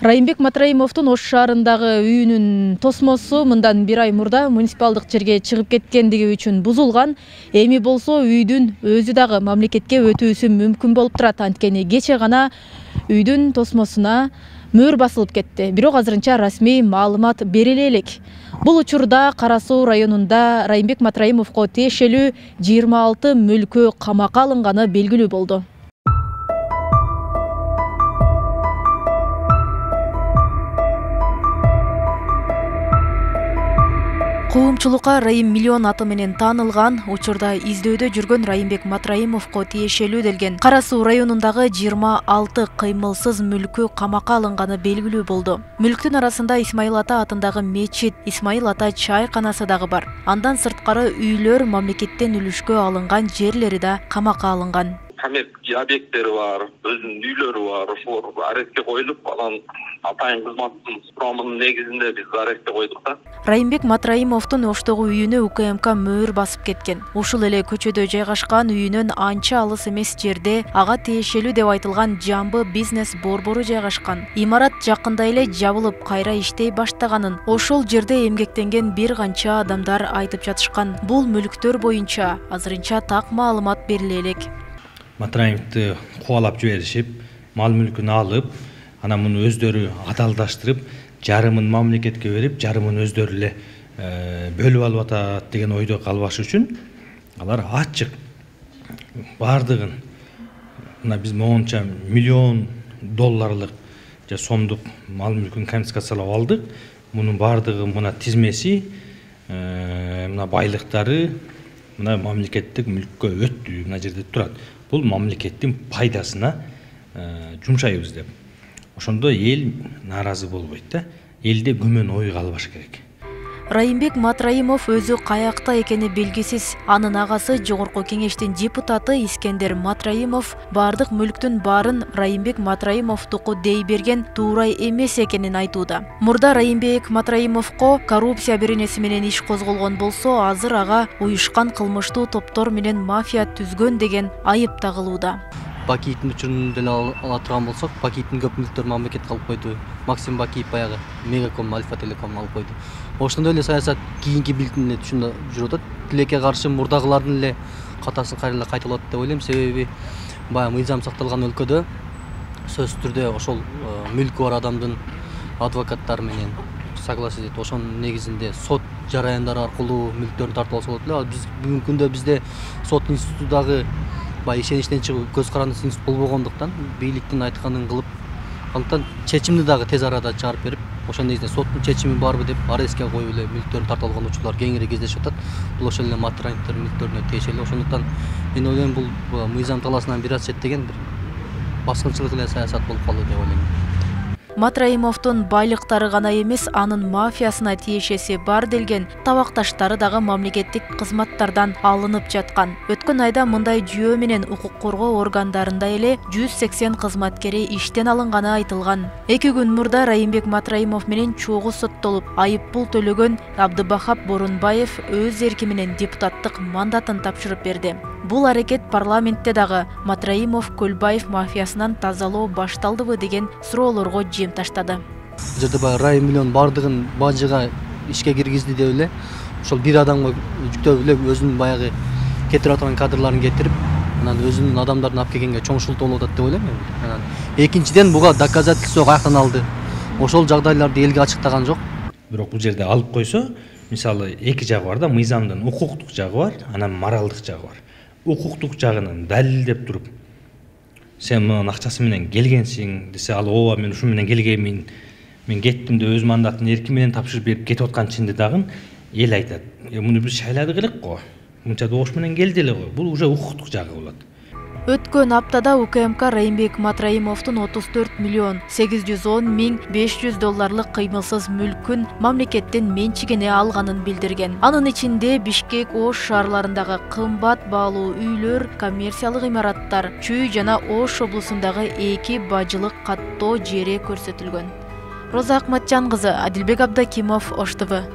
Райымбек Матраимовдун Ош шаарындагы үйүнүн тосмосу мындан 1 ай мурда муниципалдык жерге чыгып кеткендиги үчүн бузулган. Эми болсо үйдүн өзү дагы мамлекетке өтүүсү мүмкүн болуп турат. Анткени кече гана үйдүн тосмосуна мөр басылып кетти. Бирок азырынча расмий маалымат бериле элек. Бул учурда Кара Суу районунда Райымбек Матраимовго тиешелүү 26 мүлкү камакка алынганы белгилүү болду. Коомчулукка Райым Миллион аты менен таанылган, учурда издөөдө жүргөн Райымбек Матраимовго тиешелүү делген Кара Суу районундагы 26 кыймылсыз мүлкү камакка алынганы белгилүү болду. Мүлктүн арасында Исмаил Ата атындагы мечит, Исмаил Ата чайканасы дагы бар. Андан сырткары үйлөр, мамлекеттен үлүшкө алынган жерлери да камакка алынган. Камек объекттери бар, өзүнүн үйлөрү бар, ошолор арестке коюлуп, анан атайын кызматтын сурамынын негизинде биз арестке койдук да. Райымбек Матраимовдун Оштогу үйүнө УКМК мөр басып кеткен. Ушул эле көчөдө жайгашкан үйүнөн анча алыс эмес жерде ага тиешелүү деп айтылган Жамбы бизнес борбору жайгашкан. Имарат жакында эле жабылып, кайра иштей баштаганын ошол жерде эмгектенген бир канча адамдар айтып жатышкан. Бул мүлктөр боюнча азырынча так маалымат бериле элек. Матраимовду кубалап жиберишип, мал мүлкүн алып, анан муну өздөрү адалдаштырып, жарымын мамлекетке берип, жарымын өздөрү эле бөлүп алып атат деген ойдо калбаш үчүн алар ачык бардыгын мына биз монча миллион долларлык же сомдук мал мүлкүн конфискациялап алдык. Мунун бардыгы мына тизмеси, мына байлыктары мына мамлекеттик мүлккө өттү, мына жерде турат. Бул мамлекеттин пайдасына жумшайбыз деп. Ошондо эл нааразы болбойт да. Элде күмөн ой калбаш керек. Райымбек Матраимов өзү каякта экени белгисиз. Анын агасы Жогорку кеңештин депутаты Искендер Матраимов бардык мүлктүн баарын Райымбек Матраимовдуку дей берген туура эмес экенин айтууда. Мурда Райымбек Матраимовго коррупция беренеси менен иш козголгон болсо, азыр ага уюшкан кылмыштуу топтор менен мафия түзгөн деген айып тагылууда. Бакиевдин учурун деле ала турган болсок, Бакиевдин көп мүлктөрүн мамлекетке алып койду. Максим Бакиев баягы Мегаком, Альфа Телеком алып койду. Ошондой эле саясат кийинки бийликтин эле түшүндө жүрүп атат. Тилекке каршы мурдагылардын эле катасын кайра кайталап деп ойлойм. Себеби баягы мыйзам сакталган өлкөдө сөзсүз түрдө ошол мүлкү бар адамдын адвокаттары менен согласие этип, ошонун негизинде сот жараяндары аркылуу мүлктөрүн тартып алса болот эле. Ал биз бүгүнкү күндө бизде сот институту дагы ишеништен чыгып көз карандысы институт болбогондуктан бийликтин айтканын кылып, андыктан чечимди дагы тез арада чыгарып берип, ошон негизинде соттун чечими барбы деп арестке коюп эле мүлктөрүн тартып алган учурлар кеңири кездешип атат. Бул ошол эле Матраимовдун мүлктөрүнө тиешелүү. Ошондуктан мен ойлойм, бул мыйзам талаасынан бир аз четтеген бир баскынчылык эле саясат болуп калды деп ойлойм. Матраимовдун байлыктары гана эмес, анын мафиясына тиешеси бар делген табакташтары дагы мамлекеттик кызматтардан алынып жаткан. Өткөн айда мындай жүйө менен укук коргоо органдарында эле 180 кызматкери иштен алынганы айтылган. 2 күн мурда Райымбек Матраимов менен чогуу соттолуп, айып пул төлөгөн Абдыбахап Борунбаев өз эрки менен депутаттык мандатын тапшырып берди. Бул аракет парламентте дагы Матраимов Көлбаев мафиясынан тазалоо башталдыбы деген суроолорго жем таштады. Жерде баягы Райым Миллион бардыгын бажыга ишке киргизди деп эле ошол бир адамга жүктөп эле өзүнүн баягы кетирип аткан кадрларын кетирип, анан өзүнүн адамдарын алып келгенге чоң шултоо болуп атат деп ойлойм мен. Анан экинчиден буга доказательство каяктан алды? Ошол жагдайларды элге ачыктаган жок. Бирок бул жерде алып койсо, мисалы эки жагы бар да, мыйзамдын укуктук жагы бар, анан моралдык жагы бар. Укуктук жагынын далилдеп туруп, сен мынын акчасы менен келгенсиң десе, ал ооба мен ушу менен келгенмин, мен кеттим деп өз мандатын эрки менен тапшырып берип кетип аткан чынды дагы эл айтат. Муну биз шайладык элек го. Мынча добуш менен келди эле го. Бул уже укуктук жагы болот. Өткөн аптада УКМК Райымбек Матраимовдун 34 миллион 810 миң 500 долларлык кыймылсыз мүлкүн мамлекеттен менчигине алганын билдирген. Анын ичинде Бишкек, Ош шаарларындагы кымбат баалуу үйлөр, коммерциялык имараттар, Чүй жана Ош облусундагы 2 бажылык каттоо жери көрсөтүлгөн. Роза Акматжан кызы, Адилбек Абдакимов, Ош ТВ.